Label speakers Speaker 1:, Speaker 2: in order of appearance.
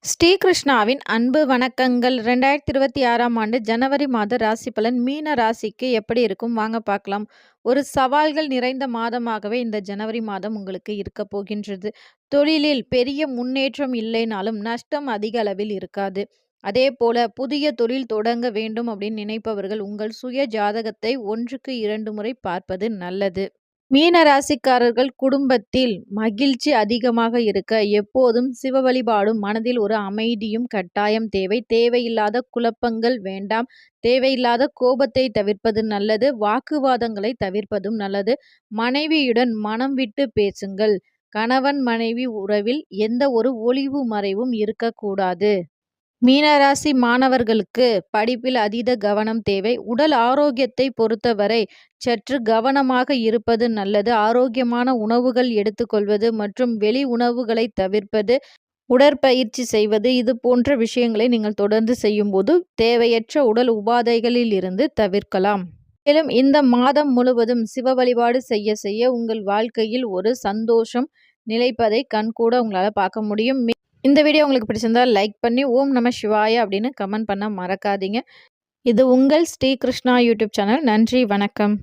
Speaker 1: ஸ்ரீகிருஷ்ணாவின் அன்பு வணக்கங்கள். 2026ஆம் ஆண்டு ஜனவரி மாத ராசி பலன் மீன ராசிக்கு எப்படி இருக்கும் வாங்க பார்க்கலாம். ஒரு சவால்கள் நிறைந்த மாதமாகவே இந்த ஜனவரி மாதம் உங்களுக்கு இருக்க போகின்றது. தொழிலில் பெரிய முன்னேற்றம் இல்லைனாலும் நஷ்டம் அதிக அளவில் இருக்காது. அதே போல புதிய தொழில் தொடங்க வேண்டும் அப்படின்னு நினைப்பவர்கள் உங்கள் சுய ஜாதகத்தை 1க்கு 2 முறை பார்ப்பது நல்லது. மீன ராசிக்காரர்கள் குடும்பத்தில் மகிழ்ச்சி அதிகமாக இருக்க எப்போதும் சிவ வழிபாடும் மனதில் ஒரு அமைதியும் கட்டாயம் தேவை. தேவையில்லாத குழப்பங்கள் வேண்டாம். தேவையில்லாத கோபத்தை தவிர்ப்பது நல்லது. வாக்குவாதங்களை தவிர்ப்பதும் நல்லது. மனைவியுடன் மனம் விட்டு பேசுங்கள். கணவன் மனைவி உறவில் எந்த ஒரு ஒளிவு மறைவும் இருக்கக்கூடாது. மீனராசி மாணவர்களுக்கு படிப்பில் அதீத கவனம் தேவை. உடல் ஆரோக்கியத்தை பொறுத்தவரை சற்று கவனமாக இருப்பது நல்லது. ஆரோக்கியமான உணவுகள் எடுத்துக்கொள்வது மற்றும் வெளி உணவுகளை தவிர்ப்பது, உடற்பயிற்சி செய்வது இது போன்ற விஷயங்களை நீங்கள் தொடர்ந்து செய்யும்போது தேவையற்ற உடல் உபாதைகளில் இருந்து தவிர்க்கலாம். மேலும் இந்த மாதம் முழுவதும் சிவ வழிபாடு செய்ய செய்ய உங்கள் வாழ்க்கையில் ஒரு சந்தோஷம் நிலைப்பதை கண்கூட உங்களால பார்க்க முடியும். இந்த வீடியோ உங்களுக்கு பிடிச்சிருந்தா லைக் பண்ணி ஓம் நம சிவாய அப்படின்னு கமெண்ட் பண்ண மறக்காதீங்க. இது உங்கள் ஸ்ரீ கிருஷ்ணா யூடியூப் சேனல். நன்றி, வணக்கம்.